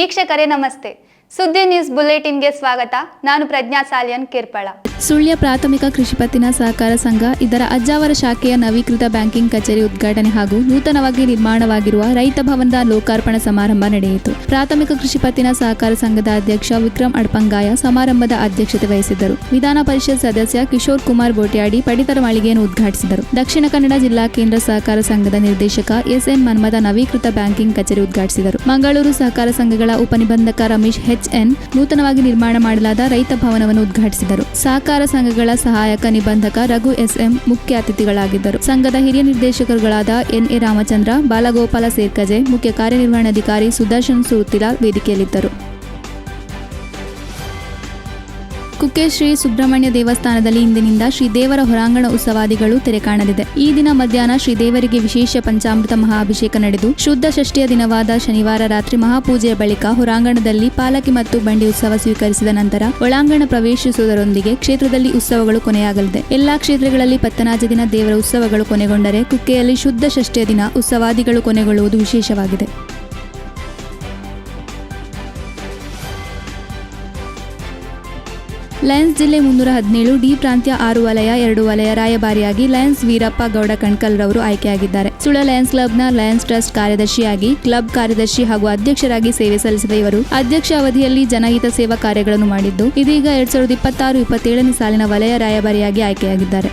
ವೀಕ್ಷಕರೇ ನಮಸ್ತೆ. ಸುದ್ದಿ ನ್ಯೂಸ್ ಬುಲೆಟಿನ್ಗೆ ಸ್ವಾಗತ. ನಾನು ಪ್ರಜ್ಞಾ ಸಾಲಿಯನ್ ಕಿರ್ಪಳ. ಸುಳ್ಯ ಪ್ರಾಥಮಿಕ ಕೃಷಿ ಪತ್ತಿನ ಸಹಕಾರ ಸಂಘ ಇದರ ಅಜ್ಜಾವರ ಶಾಖೆಯ ನವೀಕೃತ ಬ್ಯಾಂಕಿಂಗ್ ಕಚೇರಿ ಉದ್ಘಾಟನೆ ಹಾಗೂ ನೂತನವಾಗಿ ನಿರ್ಮಾಣವಾಗಿರುವ ರೈತ ಭವನದ ಲೋಕಾರ್ಪಣಾ ಸಮಾರಂಭ ನಡೆಯಿತು. ಪ್ರಾಥಮಿಕ ಕೃಷಿ ಪತ್ತಿನ ಸಹಕಾರ ಸಂಘದ ಅಧ್ಯಕ್ಷ ವಿಕ್ರಮ್ ಅಡ್ಪಂಗಾಯ ಸಮಾರಂಭದ ಅಧ್ಯಕ್ಷತೆ ವಹಿಸಿದ್ದರು. ವಿಧಾನ ಪರಿಷತ್ ಸದಸ್ಯ ಕಿಶೋರ್ ಕುಮಾರ್ ಬೋಟ್ಯಾಡಿ ಪಡಿತರ ಮಾಳಿಗೆಯನ್ನು ಉದ್ಘಾಟಿಸಿದರು. ದಕ್ಷಿಣ ಕನ್ನಡ ಜಿಲ್ಲಾ ಕೇಂದ್ರ ಸಹಕಾರ ಸಂಘದ ನಿರ್ದೇಶಕ ಎಸ್ಎನ್ ಮನ್ಮದ ನವೀಕೃತ ಬ್ಯಾಂಕಿಂಗ್ ಕಚೇರಿ ಉದ್ಘಾಟಿಸಿದರು. ಮಂಗಳೂರು ಸಹಕಾರ ಸಂಘಗಳ ಉಪನಿಬಂಧಕ ರಮೇಶ್ ಎನ್ ನೂತನವಾಗಿ ನಿರ್ಮಾಣ ಮಾಡಲಾದ ರೈತ ಭವನವನ್ನು ಉದ್ಘಾಟಿಸಿದರು. ಸಹಕಾರ ಸಂಘಗಳ ಸಹಾಯಕ ನಿಬಂಧಕ ರಘು ಎಸ್ಎಂ ಮುಖ್ಯ ಅತಿಥಿಗಳಾಗಿದ್ದರು. ಸಂಘದ ಹಿರಿಯ ನಿರ್ದೇಶಕರುಗಳಾದ ಎನ್ಎ ರಾಮಚಂದ್ರ, ಬಾಲಗೋಪಾಲ ಸೇರ್ಕಜೆ, ಮುಖ್ಯ ಕಾರ್ಯನಿರ್ವಹಣಾಧಿಕಾರಿ ಸುದರ್ಶನ್ ಸೂತಿಲಾಲ್ ವೇದಿಕೆಯಲ್ಲಿದ್ದರು. ಕುಕ್ಕೆ ಶ್ರೀ ಸುಬ್ರಹ್ಮಣ್ಯ ದೇವಸ್ಥಾನದಲ್ಲಿ ಇಂದಿನಿಂದ ಶ್ರೀದೇವರ ಹೊರಾಂಗಣ ಉತ್ಸವಾದಿಗಳು ತೆರೆ ಕಾಣಲಿದೆ. ಈ ದಿನ ಮಧ್ಯಾಹ್ನ ಶ್ರೀದೇವರಿಗೆ ವಿಶೇಷ ಪಂಚಾಮೃತ ಮಹಾಭಿಷೇಕ ನಡೆದು ಶುದ್ಧ ಷಷ್ಠಿಯ ದಿನವಾದ ಶನಿವಾರ ರಾತ್ರಿ ಮಹಾಪೂಜೆಯ ಬಳಿಕ ಹೊರಾಂಗಣದಲ್ಲಿ ಪಾಲಕಿ ಮತ್ತು ಬಂಡಿ ಉತ್ಸವ ಸ್ವೀಕರಿಸಿದ ನಂತರ ಒಳಾಂಗಣ ಪ್ರವೇಶಿಸುವುದರೊಂದಿಗೆ ಕ್ಷೇತ್ರದಲ್ಲಿ ಉತ್ಸವಗಳು ಕೊನೆಯಾಗಲಿದೆ. ಎಲ್ಲಾ ಕ್ಷೇತ್ರಗಳಲ್ಲಿ ಪತ್ತನಾಜ ದಿನ ದೇವರ ಉತ್ಸವಗಳು ಕೊನೆಗೊಂಡರೆ ಕುಕ್ಕೆಯಲ್ಲಿ ಶುದ್ಧ ಷಷ್ಠಿಯ ದಿನ ಉತ್ಸವಾದಿಗಳು ಕೊನೆಗೊಳ್ಳುವುದು ವಿಶೇಷವಾಗಿದೆ. ಲಯನ್ಸ್ ಜಿಲ್ಲೆ 317 ಡಿ ಪ್ರಾಂತ್ಯ 6 ವಲಯ 2 ವಲಯ ರಾಯಭಾರಿಯಾಗಿ ಲಯನ್ಸ್ ವೀರಪ್ಪ ಗೌಡ ಕಣ್ಕಲ್ ರವರು ಆಯ್ಕೆಯಾಗಿದ್ದಾರೆ. ಸುಳ್ಯ ಲಯನ್ಸ್ ಕ್ಲಬ್ನ ಲಯನ್ಸ್ ಟ್ರಸ್ಟ್ ಕಾರ್ಯದರ್ಶಿಯಾಗಿ, ಕ್ಲಬ್ ಕಾರ್ಯದರ್ಶಿ ಹಾಗೂ ಅಧ್ಯಕ್ಷರಾಗಿ ಸೇವೆ ಸಲ್ಲಿಸಿದ ಇವರು ಅಧ್ಯಕ್ಷ ಅವಧಿಯಲ್ಲಿ ಜನಹಿತ ಸೇವಾ ಕಾರ್ಯಗಳನ್ನು ಮಾಡಿದ್ದು, ಇದೀಗ 2026-27ನೇ ಸಾಲಿನ ವಲಯ ರಾಯಭಾರಿಯಾಗಿ ಆಯ್ಕೆಯಾಗಿದ್ದಾರೆ.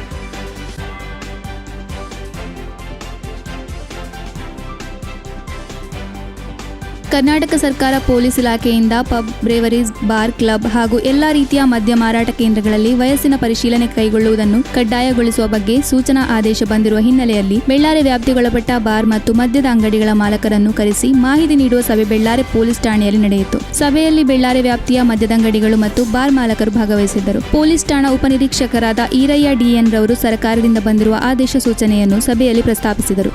ಕರ್ನಾಟಕ ಸರ್ಕಾರ ಪೊಲೀಸ್ ಇಲಾಖೆಯಿಂದ ಪಬ್, ಬ್ರೇವರೀಸ್, ಬಾರ್, ಕ್ಲಬ್ ಹಾಗೂ ಎಲ್ಲಾ ರೀತಿಯ ಮದ್ಯ ಮಾರಾಟ ಕೇಂದ್ರಗಳಲ್ಲಿ ವಯಸ್ಸಿನ ಪರಿಶೀಲನೆ ಕೈಗೊಳ್ಳುವುದನ್ನು ಕಡ್ಡಾಯಗೊಳಿಸುವ ಬಗ್ಗೆ ಸೂಚನಾ ಆದೇಶ ಬಂದಿರುವ ಹಿನ್ನೆಲೆಯಲ್ಲಿ ಬೆಳ್ಳಾರೆ ವ್ಯಾಪ್ತಿಗೊಳಪಟ್ಟ ಬಾರ್ ಮತ್ತು ಮದ್ಯದ ಅಂಗಡಿಗಳ ಮಾಲಕರನ್ನು ಕರೆಸಿ ಮಾಹಿತಿ ನೀಡುವ ಸಭೆ ಬೆಳ್ಳಾರೆ ಪೊಲೀಸ್ ಠಾಣೆಯಲ್ಲಿ ನಡೆಯಿತು. ಸಭೆಯಲ್ಲಿ ಬೆಳ್ಳಾರೆ ವ್ಯಾಪ್ತಿಯ ಮದ್ಯದಂಗಡಿಗಳು ಮತ್ತು ಬಾರ್ ಮಾಲಕರು ಭಾಗವಹಿಸಿದ್ದರು. ಪೊಲೀಸ್ ಠಾಣಾ ಉಪನಿರೀಕ್ಷಕರಾದ ಈರಯ್ಯ ಡಿಎನ್ ರವರು ಸರ್ಕಾರದಿಂದ ಬಂದಿರುವ ಆದೇಶ ಸೂಚನೆಯನ್ನು ಸಭೆಯಲ್ಲಿ ಪ್ರಸ್ತಾಪಿಸಿದರು.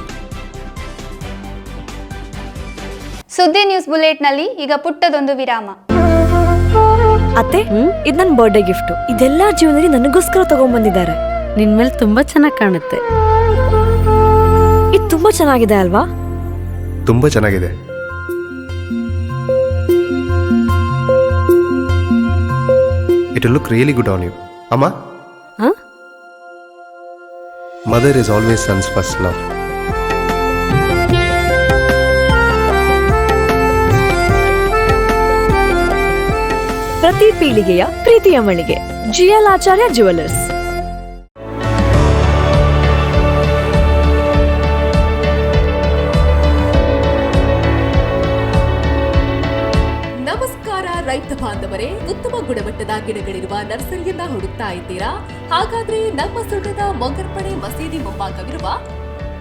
ಸುದ್ದಿ ನ್ಯೂಸ್ ಬುಲೆಟ್ನಲ್ಲಿ ಈಗ ಪುಟ್ಟದೊಂದು ವಿರಾಮ. ಅತ್ತೆ, ಇದು ನನ್ನ ಬರ್ಡೇ ಗಿಫ್ಟ್. ಇದೆಲ್ಲ ಜೀವನದಲ್ಲಿ ನನಗೋಸ್ಕರ ತಗೊಂಡ್ಬಂದಿದ್ದಾರೆ. ನಿನ್ ಮೇಲೆ ತುಂಬಾ ಚೆನ್ನಾಗಿ ಕಾಣುತ್ತೆ. ಇದು ತುಂಬಾ ಚೆನ್ನಾಗಿದೆ ಅಲ್ವಾ? ತುಂಬಾ ಚೆನ್ನಾಗಿದೆ. It will look really good on you. Amma? Huh? Mother is always son's first love. ಪ್ರತಿ ಪೀಳಿಗೆಯ ಪ್ರೀತಿಯ ಮಳಿಗೆ ಜಿಎಲ್ ಆಚಾರ್ಯ ಜುವೆಲ್ಲರ್ಸ್. ನಮಸ್ಕಾರ ರೈತ ಬಾಂಧವರೇ, ಉತ್ತಮ ಗುಣಮಟ್ಟದ ಗಿಡಗಳಿರುವ ನರ್ಸರಿಯನ್ನ ಹುಡುಕ್ತಾ ಇದ್ದೀರಾ? ಹಾಗಾದ್ರೆ ನಮ್ಮ ಸುಳ್ಯದ ಮೊಗರ್ಪಡೆ ಮಸೀದಿ ಮುಂಭಾಗವಿರುವ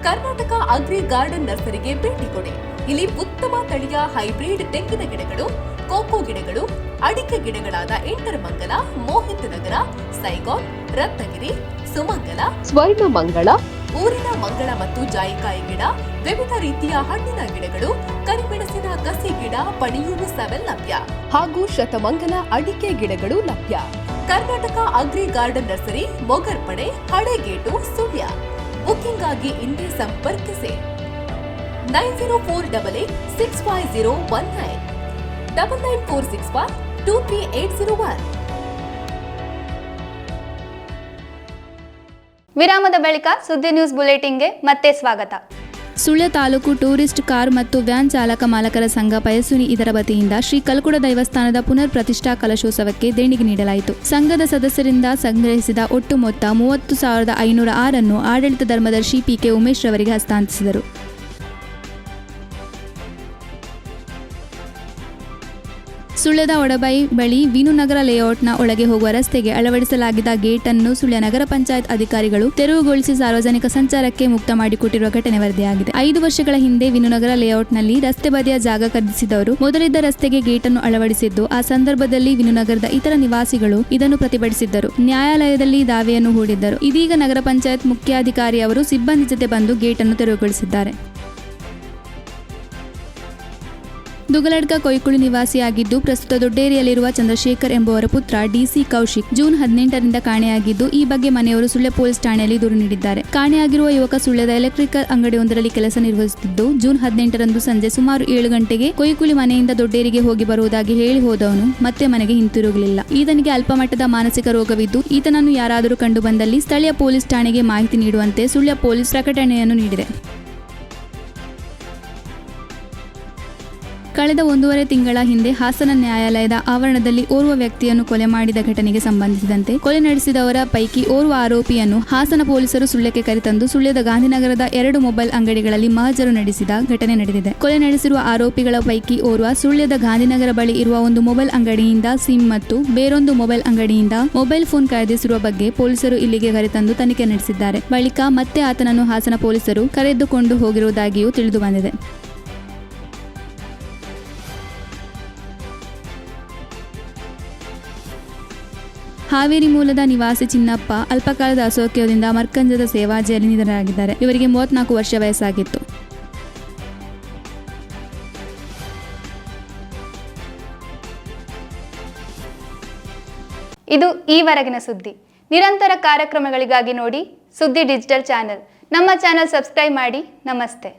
ಕರ್ನಾಟಕ ಅಗ್ರಿ ಗಾರ್ಡನ್ ನರ್ಸರಿಗೆ ಭೇಟಿ ಕೊಡಿ. ಇಲ್ಲಿ ಉತ್ತಮ ತಳಿಯ ಹೈಬ್ರಿಡ್ ತೆಂಗಿನ ಗಿಡಗಳು, ಕೋಕೋ ಗಿಡಗಳು, ಅಡಿಕೆ ಗಿಡಗಳಾದ ಎಂಟರಮಂಗಲ, ಮೋಹಿತ್ ನಗರ, ಸೈಗಾನ್, ರತ್ನಗಿರಿ, ಸುಮಂಗಲ, ಸ್ವರ್ಣ ಮಂಗಳ, ಊರಿನ ಮಂಗಳ ಮತ್ತು ಜಾಯಿಕಾಯಿ ಗಿಡ, ವಿವಿಧ ರೀತಿಯ ಹಣ್ಣಿನ ಗಿಡಗಳು, ಕರಿಮೆಣಸಿನ ಕಸಿ ಗಿಡ, ಪಣಿಯೂರು 7 ಲಭ್ಯ ಹಾಗೂ ಶತಮಂಗಲ ಅಡಿಕೆ ಗಿಡಗಳು ಲಭ್ಯ. Karnataka agri garden nursery, Mogarpade, Halegate, Sullia. Booking ಆಗಿ ಇಂದೇ ಸಂಪರ್ಕಿಸಿ 9048865019 9946123801. ವಿರಾಮದ ಬಳಿಕ ಸುದ್ದಿ ನ್ಯೂಸ್ ಬುಲೆಟಿನ್ಗೆ ಮತ್ತೆ ಸ್ವಾಗತ. ಸುಳ್ಯ ತಾಲೂಕು ಟೂರಿಸ್ಟ್ ಕಾರ್ ಮತ್ತು ವ್ಯಾನ್ ಚಾಲಕ ಮಾಲಕರ ಸಂಘ ಪಯಸ್ವಿನಿ ಇದರ ವತಿಯಿಂದ ಶ್ರೀ ಕಲ್ಕುಡ ದೈವಸ್ಥಾನದ ಪುನರ್ ಪ್ರತಿಷ್ಠಾ ಕಲಶೋತ್ಸವಕ್ಕೆ ದೇಣಿಗೆ ನೀಡಲಾಯಿತು. ಸಂಘದ ಸದಸ್ಯರಿಂದ ಸಂಗ್ರಹಿಸಿದ ಒಟ್ಟು ಮೊತ್ತ 30,506 ಅನ್ನು ಆಡಳಿತ ಧರ್ಮದರ್ಶಿ ಪಿಕೆ ಉಮೇಶ್ ರವರಿಗೆ ಹಸ್ತಾಂತರಿಸಿದರು. ಸುಳ್ಯದ ಒಡಬೈ ಬಳಿ ವಿನುನಗರ ಲೇಔಟ್ನ ಒಳಗೆ ಹೋಗುವ ರಸ್ತೆಗೆ ಅಳವಡಿಸಲಾಗಿದ್ದ ಗೇಟ್ ಅನ್ನು ಸುಳ್ಯ ನಗರ ಪಂಚಾಯತ್ ಅಧಿಕಾರಿಗಳು ತೆರವುಗೊಳಿಸಿ ಸಾರ್ವಜನಿಕ ಸಂಚಾರಕ್ಕೆ ಮುಕ್ತ ಮಾಡಿಕೊಟ್ಟಿರುವ ಘಟನೆ ವರದಿಯಾಗಿದೆ. 5 ವರ್ಷಗಳ ಹಿಂದೆ ವಿನುನಗರ ಲೇಔಟ್ನಲ್ಲಿ ರಸ್ತೆ ಬದಿಯ ಜಾಗ ಖರೀದಿಸಿದವರು ಮೊದಲಿದ್ದ ರಸ್ತೆಗೆ ಗೇಟ್ ಅನ್ನು ಅಳವಡಿಸಿದ್ದು, ಆ ಸಂದರ್ಭದಲ್ಲಿ ವಿನುನಗರದ ಇತರ ನಿವಾಸಿಗಳು ಇದನ್ನು ಪ್ರತಿಭಟಿಸಿದ್ದರು. ನ್ಯಾಯಾಲಯದಲ್ಲಿ ದಾವೆಯನ್ನು ಹೂಡಿದ್ದರು. ಇದೀಗ ನಗರ ಪಂಚಾಯತ್ ಮುಖ್ಯಾಧಿಕಾರಿ ಅವರು ಸಿಬ್ಬಂದಿ ಜೊತೆ ಬಂದು ಗೇಟ್ ಅನ್ನು ತೆರವುಗೊಳಿಸಿದ್ದಾರೆ. ದುಗಲಡ್ಕ ಕೊಯ್ಕುಳಿ ನಿವಾಸಿಯಾಗಿದ್ದು ಪ್ರಸ್ತುತ ದೊಡ್ಡೇರಿಯಲ್ಲಿರುವ ಚಂದ್ರಶೇಖರ್ ಎಂಬುವರ ಪುತ್ರ ಡಿಸಿ ಕೌಶಿಕ್ ಜೂನ್ 18ರಿಂದ ಕಾಣೆಯಾಗಿದ್ದು, ಈ ಬಗ್ಗೆ ಮನೆಯವರು ಸುಳ್ಯ ಪೊಲೀಸ್ ಠಾಣೆಯಲ್ಲಿ ದೂರು ನೀಡಿದ್ದಾರೆ. ಕಾಣೆಯಾಗಿರುವ ಯುವಕ ಸುಳ್ಯದ ಎಲೆಕ್ಟ್ರಿಕಲ್ ಅಂಗಡಿಯೊಂದರಲ್ಲಿ ಕೆಲಸ ನಿರ್ವಹಿಸುತ್ತಿದ್ದು, ಜೂನ್ 18ರಂದು ಸಂಜೆ ಸುಮಾರು 7 ಗಂಟೆಗೆ ಕೊಯ್ಕುಳಿ ಮನೆಯಿಂದ ದೊಡ್ಡೇರಿಗೆ ಹೋಗಿ ಬರುವುದಾಗಿ ಹೇಳಿ ಹೋದವನು ಮತ್ತೆ ಮನೆಗೆ ಹಿಂತಿರುಗಲಿಲ್ಲ. ಈತನಿಗೆ ಅಲ್ಪಮಟ್ಟದ ಮಾನಸಿಕ ರೋಗವಿದ್ದು, ಈತನನ್ನು ಯಾರಾದರೂ ಕಂಡು ಬಂದಲ್ಲಿ ಸ್ಥಳೀಯ ಪೊಲೀಸ್ ಠಾಣೆಗೆ ಮಾಹಿತಿ ನೀಡುವಂತೆ ಸುಳ್ಯ ಪೊಲೀಸ್ ಪ್ರಕಟಣೆಯನ್ನು ನೀಡಿದೆ. ಕಳೆದ 1.5 ತಿಂಗಳ ಹಿಂದೆ ಹಾಸನ ನ್ಯಾಯಾಲಯದ ಆವರಣದಲ್ಲಿ ಓರ್ವ ವ್ಯಕ್ತಿಯನ್ನು ಕೊಲೆ ಮಾಡಿದ ಘಟನೆಗೆ ಸಂಬಂಧಿಸಿದಂತೆ ಕೊಲೆ ನಡೆಸಿದವರ ಪೈಕಿ ಓರ್ವ ಆರೋಪಿಯನ್ನು ಹಾಸನ ಪೊಲೀಸರು ಸುಳ್ಯಕ್ಕೆ ಕರೆತಂದು ಸುಳ್ಯದ ಗಾಂಧಿನಗರದ 2 ಮೊಬೈಲ್ ಅಂಗಡಿಗಳಲ್ಲಿ ಮಹಜರು ನಡೆಸಿದ ಘಟನೆ ನಡೆದಿದೆ. ಕೊಲೆ ನಡೆಸಿರುವ ಆರೋಪಿಗಳ ಪೈಕಿ ಓರ್ವ ಸುಳ್ಯದ ಗಾಂಧಿನಗರ ಬಳಿ ಇರುವ ಒಂದು ಮೊಬೈಲ್ ಅಂಗಡಿಯಿಂದ ಸಿಮ್ ಮತ್ತು ಬೇರೊಂದು ಮೊಬೈಲ್ ಅಂಗಡಿಯಿಂದ ಮೊಬೈಲ್ ಫೋನ್ ಖರೀದಿಸಿರುವ ಬಗ್ಗೆ ಪೊಲೀಸರು ಇಲ್ಲಿಗೆ ಕರೆತಂದು ತನಿಖೆ ನಡೆಸಿದ್ದಾರೆ. ಬಳಿಕ ಮತ್ತೆ ಆತನನ್ನು ಹಾಸನ ಪೊಲೀಸರು ಕರೆದುಕೊಂಡು ಹೋಗಿರುವುದಾಗಿಯೂ ತಿಳಿದು ಬಂದಿದೆ. ಹಾವೇರಿ ಮೂಲದ ನಿವಾಸಿ ಚಿನ್ನಪ್ಪ ಅಲ್ಪಕಾಲದ ಅಸೌಖ್ಯದಿಂದ ಮರ್ಕಂಜದ ಸೇವಾಜಿಯಲ್ಲಿ ನಿಧನರಾಗಿದ್ದಾರೆ. ಇವರಿಗೆ 34 ವರ್ಷ ವಯಸ್ಸಾಗಿತ್ತು. ಇದು ಈವರೆಗಿನ ಸುದ್ದಿ. ನಿರಂತರ ಕಾರ್ಯಕ್ರಮಗಳಿಗಾಗಿ ನೋಡಿ ಸುದ್ದಿ ಡಿಜಿಟಲ್ ಚಾನೆಲ್. ನಮ್ಮ ಚಾನೆಲ್ ಸಬ್ಸ್ಕ್ರೈಬ್ ಮಾಡಿ. ನಮಸ್ತೆ.